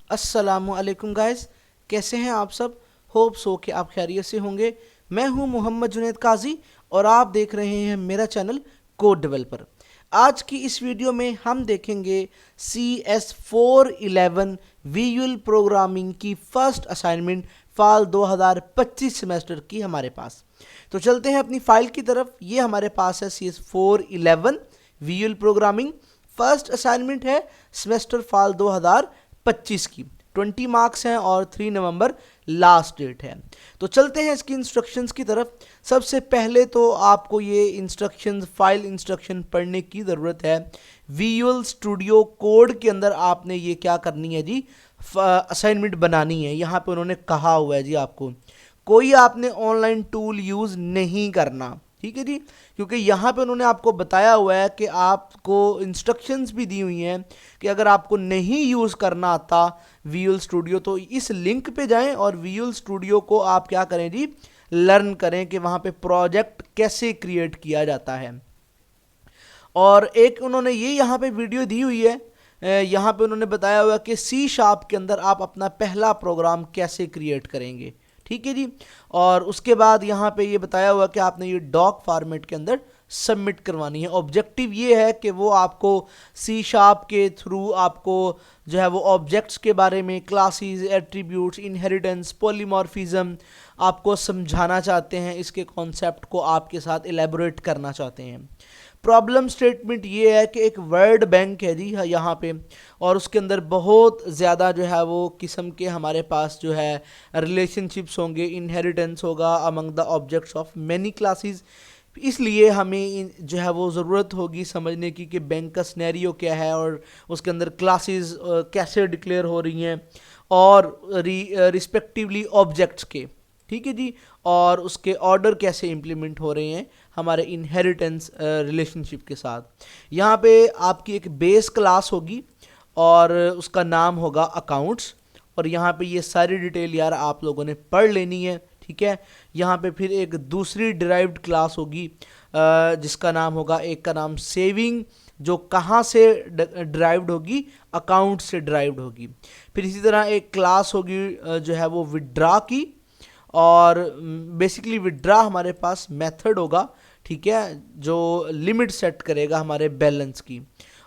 अस्सलामुअलैकुम गाइस, कैसे हैं आप सब। होप सो कि आप खैरियत से होंगे। मैं हूं मोहम्मद जुनैद काजी और आप देख रहे हैं मेरा चैनल कोड डेवलपर। आज की इस वीडियो में हम देखेंगे CS411 विजुअल प्रोग्रामिंग की फर्स्ट असाइनमेंट फाल 2025 सेमेस्टर की हमारे पास। तो चलते हैं अपनी फाइल की तरफ। ये हमारे पास है CS411 visual programming first assignment है सेमेस्टर फाल 2025 की। 20 मार्क्स हैं और 3 नवंबर लास्ट डेट है। तो चलते हैं इसकी इंस्ट्रक्शंस की तरफ। सबसे पहले तो आपको ये इंस्ट्रक्शंस फाइल इंस्ट्रक्शन पढ़ने की ज़रूरत है। विजुअल स्टूडियो कोड के अंदर आपने ये क्या करनी है जी, असाइनमेंट बनानी है। यहाँ पे उन्होंने कहा हुआ है जी आपको कोई आपने ऑनलाइन टूल यूज़ नहीं करना, ठीक है जी, क्योंकि यहाँ पे उन्होंने आपको बताया हुआ है कि आपको इंस्ट्रक्शंस भी दी हुई हैं कि अगर आपको नहीं यूज़ करना आता विजुअल स्टूडियो तो इस लिंक पे जाएं और विजुअल स्टूडियो को आप क्या करें जी, लर्न करें कि वहाँ पे प्रोजेक्ट कैसे क्रिएट किया जाता है। और एक उन्होंने ये यहाँ पे वीडियो दी हुई है, यहाँ पे उन्होंने बताया हुआ कि C# के अंदर आप अपना पहला प्रोग्राम कैसे क्रिएट करेंगे, ठीक है जी। और उसके बाद यहाँ पे ये बताया हुआ कि आपने ये डॉक फॉर्मेट के अंदर सबमिट करवानी है। ऑब्जेक्टिव ये है कि वो आपको C# के थ्रू आपको जो है वो ऑब्जेक्ट्स के बारे में, क्लासेस, एट्रीब्यूट्स, इनहेरिटेंस, पॉलीमॉर्फिज्म आपको समझाना चाहते हैं। इसके कॉन्सेप्ट को आपके साथ एलेबोरेट करना चाहते हैं। प्रॉब्लम स्टेटमेंट ये है कि एक वर्ड बैंक है जी यहाँ पे, और उसके अंदर बहुत ज़्यादा जो है वो किस्म के हमारे पास जो है रिलेशनशिप्स होंगे, इनहेरिटेंस होगा among the objects of many classes. इसलिए हमें जो है वो ज़रूरत होगी समझने की कि बैंक का सिनेरियो क्या है और उसके अंदर क्लासेस कैसे डिक्लेयर हो रही हैं और रिस्पेक्टिवली ऑब्जेक्ट्स के, ठीक है जी, और उसके ऑर्डर कैसे इम्प्लीमेंट हो रहे हैं हमारे इनहेरिटेंस रिलेशनशिप के साथ। यहाँ पे आपकी एक बेस क्लास होगी और उसका नाम होगा अकाउंट्स, और यहाँ पे ये सारी डिटेल यार आप लोगों ने पढ़ लेनी है, ठीक है। यहाँ पे फिर एक दूसरी डिराइव्ड क्लास होगी जिसका नाम होगा, एक का नाम सेविंग, जो कहाँ से डिराइव्ड होगी, अकाउंट से डिराइव्ड होगी। फिर इसी तरह एक क्लास होगी जो है वो विड्रा की, और बेसिकली विड्रा हमारे पास मेथड होगा, ठीक है, जो लिमिट सेट करेगा हमारे बैलेंस की।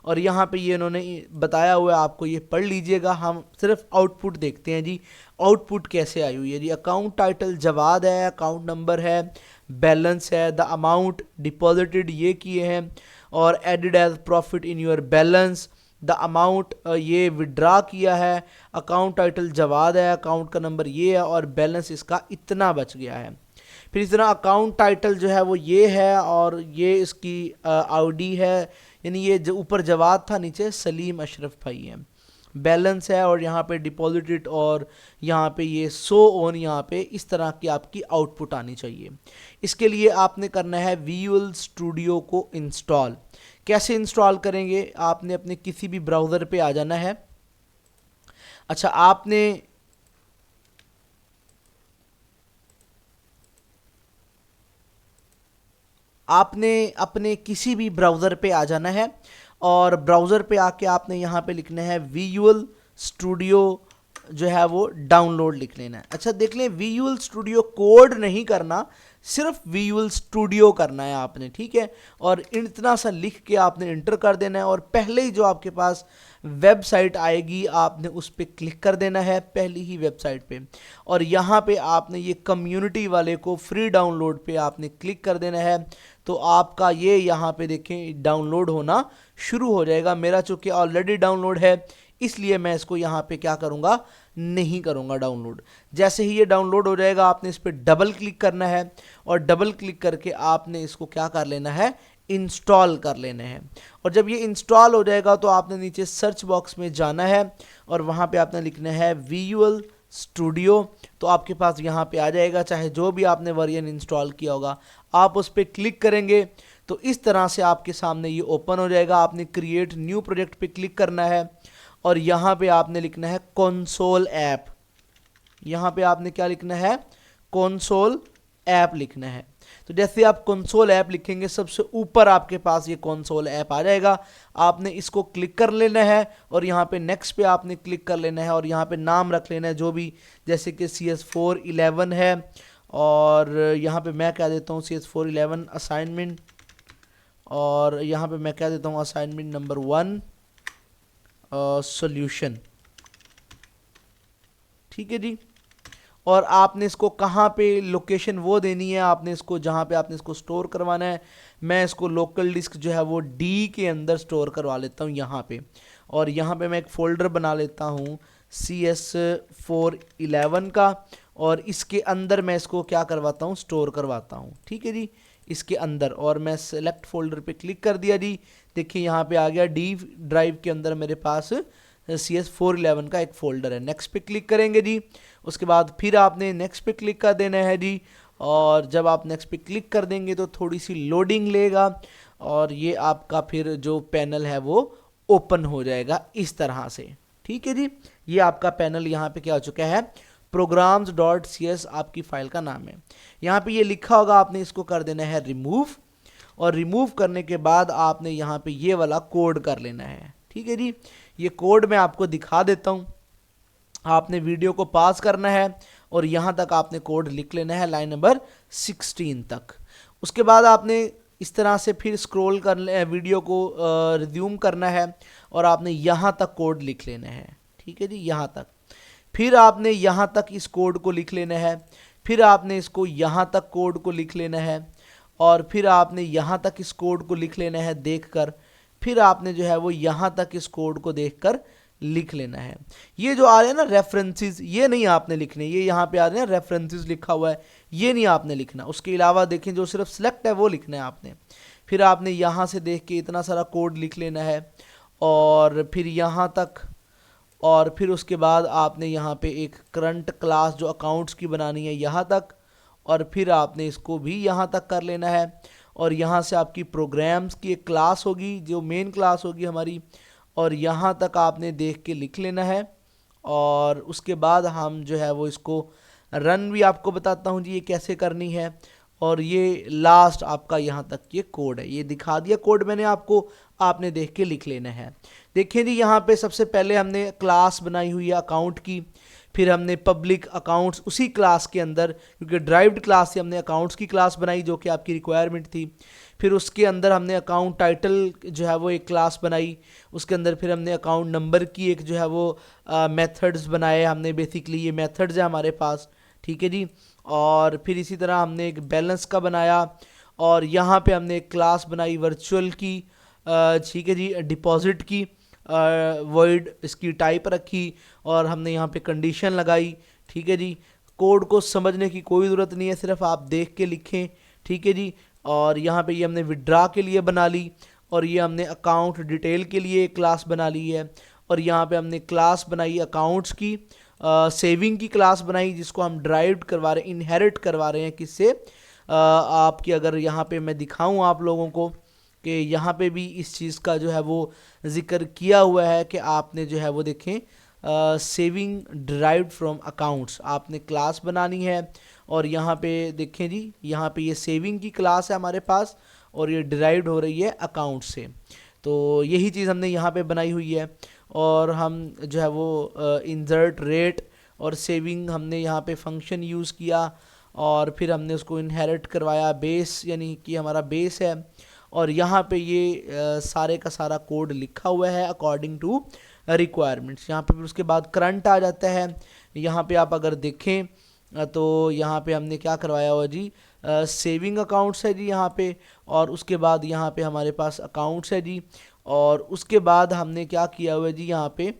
और यहाँ पे ये इन्होंने बताया हुआ है, आपको ये पढ़ लीजिएगा। हम सिर्फ आउटपुट देखते हैं जी, आउटपुट कैसे आई हुई है जी। अकाउंट टाइटल जवाद है, अकाउंट नंबर है, बैलेंस है, द अमाउंट डिपॉजिटेड ये किए हैं, और added as profit in your balance, the amount ये विड्रा किया है, अकाउंट टाइटल जवाद है, अकाउंट का नंबर ये है, और बैलेंस इसका इतना बच गया है। फिर इस तरह अकाउंट टाइटल जो है वो ये है, और ये इसकी आईडी है, यानी ये जो ऊपर जवाद था नीचे सलीम अशरफ भाई है। बैलेंस है और यहाँ पे डिपॉजिटेड, और यहाँ पे ये सो ऑन, यहाँ पे इस तरह की आपकी आउटपुट आनी चाहिए। इसके लिए आपने करना है विजुअल स्टूडियो को इंस्टॉल। कैसे इंस्टॉल करेंगे, आपने अपने किसी भी ब्राउज़र पे आ जाना है। अच्छा, आपने अपने किसी भी ब्राउज़र पे आ जाना है, और ब्राउज़र पे आके आपने यहाँ पे लिखना है विजुअल स्टूडियो जो है वो डाउनलोड लिख लेना है। अच्छा देख लें, विजुअल स्टूडियो कोड नहीं करना, सिर्फ विजुअल स्टूडियो करना है आपने, ठीक है। और इतना सा लिख के आपने इंटर कर देना है, और पहले ही जो आपके पास वेबसाइट आएगी आपने उस पर क्लिक कर देना है, पहली ही वेबसाइट पे। और यहाँ पे आपने ये कम्युनिटी वाले को फ्री डाउनलोड पे आपने क्लिक कर देना है। तो आपका ये यहाँ पे देखें डाउनलोड होना शुरू हो जाएगा। मेरा चूँकि ऑलरेडी डाउनलोड है इसलिए मैं इसको यहाँ पे क्या करूँगा, नहीं करूँगा डाउनलोड। जैसे ही ये डाउनलोड हो जाएगा आपने इस पर डबल क्लिक करना है, और डबल क्लिक करके आपने इसको क्या कर लेना है, इंस्टॉल कर लेना है। और जब ये इंस्टॉल हो जाएगा तो आपने नीचे सर्च बॉक्स में जाना है, और वहाँ पे आपने लिखना है विजुअल स्टूडियो। तो आपके पास यहाँ पे आ जाएगा, चाहे जो भी आपने वर्जन इंस्टॉल किया होगा आप उस पर क्लिक करेंगे तो इस तरह से आपके सामने ये ओपन हो जाएगा। आपने क्रिएट न्यू प्रोजेक्ट पे क्लिक करना है, और यहाँ पे आपने लिखना है कंसोल ऐप। यहाँ पे आपने क्या लिखना है, कंसोल ऐप लिखना है। तो जैसे आप कंसोल ऐप लिखेंगे सबसे ऊपर आपके पास ये कंसोल ऐप आ जाएगा। आपने इसको क्लिक कर लेना है और यहाँ पे नेक्स्ट पे आपने क्लिक कर लेना है और यहाँ पे नाम रख लेना है जो भी, जैसे कि CS411 है और यहाँ पे मैं कह देता हूँ CS411 असाइनमेंट, और यहाँ पे मैं कह देता हूँ असाइनमेंट नंबर 1 सॉल्यूशन। ठीक है जी। और आपने इसको कहाँ पे लोकेशन वो देनी है, आपने इसको जहाँ पे आपने इसको स्टोर करवाना है। मैं इसको लोकल डिस्क जो है वो डी के अंदर स्टोर करवा लेता हूँ यहाँ पे, और यहाँ पे मैं एक फ़ोल्डर बना लेता हूँ CS411 का, और इसके अंदर मैं इसको क्या करवाता हूँ, स्टोर करवाता हूँ। ठीक है जी, इसके अंदर, और मैं सेलेक्ट फोल्डर पे क्लिक कर दिया जी। देखिए यहाँ पे आ गया डी ड्राइव के अंदर मेरे पास CS411 का एक फ़ोल्डर है। नेक्स्ट पे क्लिक करेंगे जी। उसके बाद फिर आपने नेक्स्ट पे क्लिक कर देना है जी, और जब आप नेक्स्ट पे क्लिक कर देंगे तो थोड़ी सी लोडिंग लेगा और ये आपका फिर जो पैनल है वो ओपन हो जाएगा इस तरह से। ठीक है जी, ये आपका पैनल यहाँ पे क्या हो चुका है, programs.cs आपकी फाइल का नाम है। यहाँ पे ये लिखा होगा, आपने इसको कर देना है रिमूव, और रिमूव करने के बाद आपने यहाँ पे ये वाला कोड कर लेना है। ठीक है जी, ये कोड मैं आपको दिखा देता हूँ। आपने वीडियो को पास करना है और यहाँ तक आपने कोड लिख लेना है, लाइन नंबर 16 तक। उसके बाद आपने इस तरह से फिर स्क्रॉल कर वीडियो को रिज्यूम करना है और आपने यहाँ तक कोड लिख लेना है। ठीक है जी, यहाँ तक। फिर आपने यहाँ तक इस कोड को लिख लेना है, फिर आपने इसको यहाँ तक कोड को लिख लेना है, और फिर आपने यहाँ तक इस कोड को लिख लेना है देखकर, फिर आपने जो है वो यहाँ तक इस कोड को देखकर लिख लेना है। ये जो आ रहे हैं ना रेफरेंसेस, ये नहीं आपने लिखने, ये यहाँ पे आ रहे हैं रेफरेंसेस लिखा हुआ है, ये नहीं आपने लिखना। उसके अलावा देखें जो सिर्फ सिलेक्ट है वो लिखना है आपने। फिर आपने यहाँ से देख के इतना सारा कोड लिख लेना है, और फिर यहाँ तक, और फिर उसके बाद आपने यहाँ पे एक करंट क्लास जो अकाउंट्स की बनानी है यहाँ तक, और फिर आपने इसको भी यहाँ तक कर लेना है। और यहाँ से आपकी प्रोग्राम्स की एक क्लास होगी जो मेन क्लास होगी हमारी, और यहाँ तक आपने देख के लिख लेना है। और उसके बाद हम जो है वो इसको रन भी आपको बताता हूँ जी ये कैसे करनी है। और ये लास्ट आपका यहाँ तक ये कोड है, ये दिखा दिया कोड मैंने आपको, आपने देख के लिख लेना है। देखिए जी, यहाँ पे सबसे पहले हमने क्लास बनाई हुई है अकाउंट की, फिर हमने पब्लिक अकाउंट्स उसी क्लास के अंदर, क्योंकि ड्राइव्ड क्लास से हमने अकाउंट्स की क्लास बनाई जो कि आपकी रिक्वायरमेंट थी। फिर उसके अंदर हमने अकाउंट टाइटल जो है वो एक क्लास बनाई, उसके अंदर फिर हमने अकाउंट नंबर की एक जो है वो मेथड्स बनाए हमने, बेसिकली ये मेथड्स है हमारे पास। ठीक है जी, और फिर इसी तरह हमने एक बैलेंस का बनाया, और यहाँ पे हमने एक क्लास बनाई वर्चुअल की। ठीक है जी, डिपॉजिट की वॉइड इसकी टाइप रखी, और हमने यहाँ पे कंडीशन लगाई। ठीक है जी, कोड को समझने की कोई ज़रूरत नहीं है, सिर्फ आप देख के लिखें। ठीक है जी, और यहाँ पे ये हमने विड्रा के लिए बना ली, और ये हमने अकाउंट डिटेल के लिए एक क्लास बना ली है, और यहाँ पे हमने क्लास बनाई अकाउंट्स की, सेविंग की क्लास बनाई जिसको हम ड्राइव्ड करवा रहे हैं, इनहेरिट करवा रहे हैं किससे, आपकी, अगर यहाँ पे मैं दिखाऊँ आप लोगों को कि यहाँ पे भी इस चीज़ का जो है वो जिक्र किया हुआ है कि आपने जो है वो देखें सेविंग ड्राइव्ड फ्रॉम अकाउंट्स आपने क्लास बनानी है। और यहाँ पे देखें जी, यहाँ पे ये सेविंग की क्लास है हमारे पास, और ये डिराइव्ड हो रही है अकाउंट से। तो यही चीज़ हमने यहाँ पे बनाई हुई है, और हम जो है वो इंसर्ट रेट और सेविंग हमने यहाँ पे फंक्शन यूज़ किया, और फिर हमने उसको इनहेरिट करवाया बेस, यानी कि हमारा बेस है। और यहाँ पे ये सारे का सारा कोड लिखा हुआ है अकॉर्डिंग टू रिक्वायरमेंट्स। यहाँ पे फिर उसके बाद करंट आ जाता है। यहाँ पे आप अगर देखें तो यहाँ पे हमने क्या करवाया हुआ जी, सेविंग अकाउंट्स है जी यहाँ पे, और उसके बाद यहाँ पे हमारे पास अकाउंट्स है जी, और उसके बाद हमने क्या किया हुआ है जी, यहाँ पे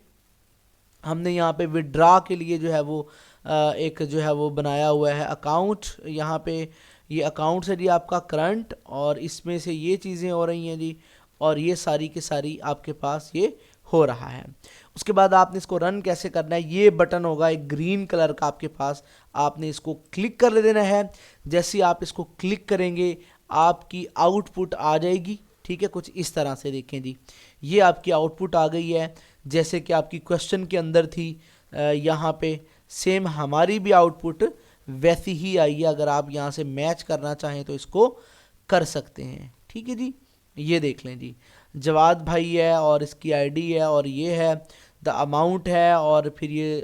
हमने यहाँ पे विड्रा के लिए जो है वो एक जो है वो बनाया हुआ है अकाउंट। यहाँ पे ये अकाउंट्स है जी आपका करंट, और इसमें से ये चीज़ें हो रही हैं जी, और ये सारी की सारी आपके पास ये हो रहा है। उसके बाद आपने इसको रन कैसे करना है, ये बटन होगा एक ग्रीन कलर का आपके पास, आपने इसको क्लिक कर देना है। जैसे ही आप इसको क्लिक करेंगे आपकी आउटपुट आ जाएगी। ठीक है, कुछ इस तरह से देखें जी, ये आपकी आउटपुट आ गई है जैसे कि आपकी क्वेश्चन के अंदर थी। यहाँ पे सेम हमारी भी आउटपुट वैसी ही आई है। अगर आप यहाँ से मैच करना चाहें तो इसको कर सकते हैं। ठीक है जी, ये देख लें जी, जवाद भाई है और इसकी आईडी है और ये है द अमाउंट है, और फिर ये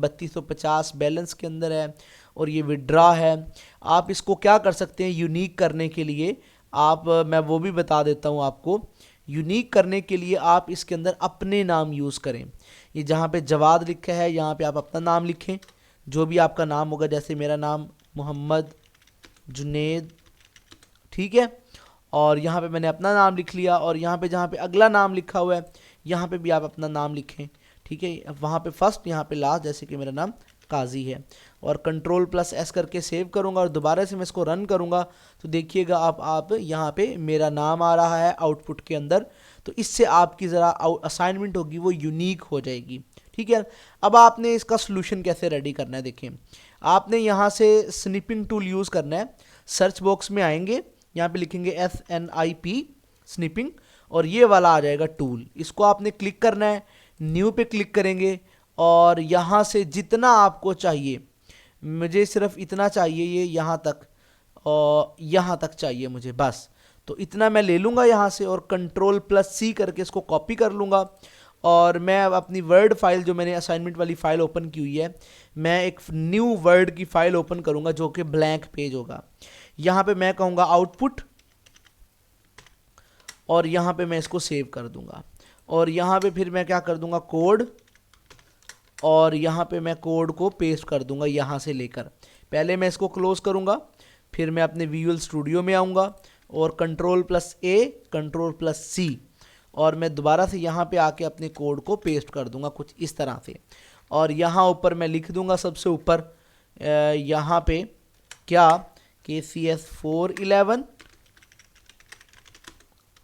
3250 बैलेंस के अंदर है, और ये विड्रा है। आप इसको क्या कर सकते हैं यूनिक करने के लिए, आप मैं वो भी बता देता हूँ आपको। यूनिक करने के लिए आप इसके अंदर अपने नाम यूज़ करें। ये जहाँ पे जवाद लिखा है यहाँ पे आप अपना नाम लिखें, जो भी आपका नाम होगा, जैसे मेरा नाम मोहम्मद जुनेद, ठीक है। और यहाँ पे मैंने अपना नाम लिख लिया, और यहाँ पे जहाँ पे अगला नाम लिखा हुआ है यहाँ पे भी आप अपना नाम लिखें, ठीक है। वहाँ पे फर्स्ट, यहाँ पे लास्ट, जैसे कि मेरा नाम काजी है, और कंट्रोल+S करके सेव करूँगा और दोबारा से मैं इसको रन करूँगा तो देखिएगा आप यहाँ पे मेरा नाम आ रहा है आउटपुट के अंदर। तो इससे आपकी ज़रा असाइनमेंट होगी वो यूनिक हो जाएगी, ठीक है। अब आपने इसका सोल्यूशन कैसे रेडी करना है, देखिए आपने यहाँ से स्निपिंग टूल यूज़ करना है। सर्च बॉक्स में आएंगे, यहाँ पे लिखेंगे SNIP स्निपिंग, और ये वाला आ जाएगा टूल। इसको आपने क्लिक करना है, न्यू पे क्लिक करेंगे, और यहाँ से जितना आपको चाहिए, मुझे सिर्फ इतना चाहिए, ये यहाँ तक और यहाँ तक चाहिए मुझे बस, तो इतना मैं ले लूँगा यहाँ से और कंट्रोल+C करके इसको कॉपी कर लूँगा। और मैं अब अपनी वर्ड फाइल, जो मैंने असाइनमेंट वाली फ़ाइल ओपन की हुई है, मैं एक न्यू वर्ड की फ़ाइल ओपन करूँगा जो कि ब्लैंक पेज होगा। यहाँ पे मैं कहूँगा आउटपुट, और यहाँ पे मैं इसको सेव कर दूँगा, और यहाँ पे फिर मैं क्या कर दूँगा कोड, और यहाँ पे मैं कोड को पेस्ट कर दूँगा यहाँ से लेकर। पहले मैं इसको क्लोज़ करूँगा, फिर मैं अपने विजुअल स्टूडियो में आऊँगा और कंट्रोल+A कंट्रोल+C, और मैं दोबारा से यहाँ पे आके अपने कोड को पेस्ट कर दूँगा कुछ इस तरह से। और यहाँ ऊपर मैं लिख दूँगा सबसे ऊपर यहाँ पे क्या कि CS411,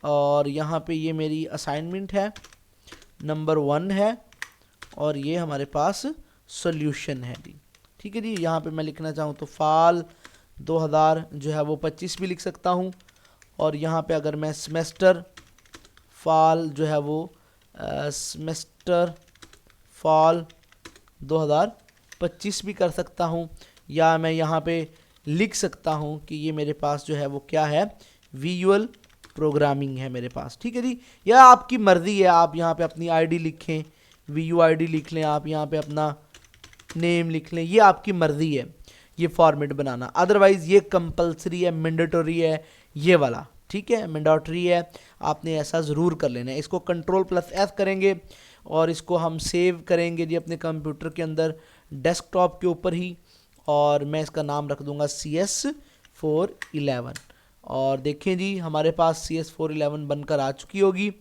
और यहाँ पे ये मेरी असाइनमेंट है नंबर 1 है, और ये हमारे पास सॉल्यूशन है जी, ठीक है जी। यहाँ पे मैं लिखना चाहूँ तो फाल 2000 जो है वो 25 भी लिख सकता हूँ, और यहाँ पे अगर मैं सेमेस्टर फाल जो है वो सेमेस्टर फाल 2025 भी कर सकता हूँ, या मैं यहाँ पे लिख सकता हूँ कि ये मेरे पास जो है वो क्या है, विजुअल प्रोग्रामिंग है मेरे पास, ठीक है जी। या आपकी मर्ज़ी है, आप यहाँ पे अपनी आईडी लिखें, VUID लिख लें, आप यहाँ पे अपना नेम लिख लें, ये आपकी मर्ज़ी है ये फॉर्मेट बनाना। अदरवाइज़ ये कंपलसरी है, मैंडेटरी है ये वाला, ठीक है, मैंडेटरी है, आपने ऐसा ज़रूर कर लेना है। इसको कंट्रोल+F करेंगे और इसको हम सेव करेंगे जी अपने कंप्यूटर के अंदर डेस्कटॉप के ऊपर ही, और मैं इसका नाम रख दूंगा CS411। और देखें जी हमारे पास CS411 बनकर आ चुकी होगी,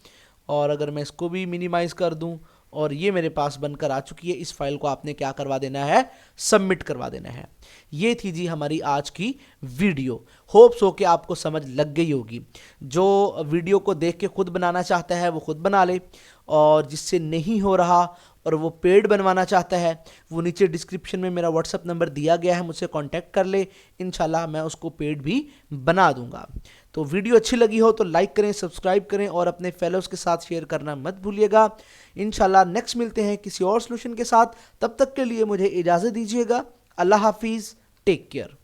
और अगर मैं इसको भी मिनिमाइज़ कर दूं, और ये मेरे पास बनकर आ चुकी है। इस फाइल को आपने क्या करवा देना है, सबमिट करवा देना है। ये थी जी हमारी आज की वीडियो। होप्स हो कि आपको समझ लग गई होगी। जो वीडियो को देख के खुद बनाना चाहता है वो खुद बना ले, और जिससे नहीं हो रहा और वो पेड बनवाना चाहता है वो नीचे डिस्क्रिप्शन में मेरा व्हाट्सअप नंबर दिया गया है, मुझसे कांटेक्ट कर ले, इंशाल्लाह मैं उसको पेड भी बना दूंगा। तो वीडियो अच्छी लगी हो तो लाइक करें, सब्सक्राइब करें, और अपने फेलोज़ के साथ शेयर करना मत भूलिएगा। इंशाल्लाह नेक्स्ट मिलते हैं किसी और सोल्यूशन के साथ, तब तक के लिए मुझे इजाज़त दीजिएगा। अल्लाह हाफिज़, टेक केयर।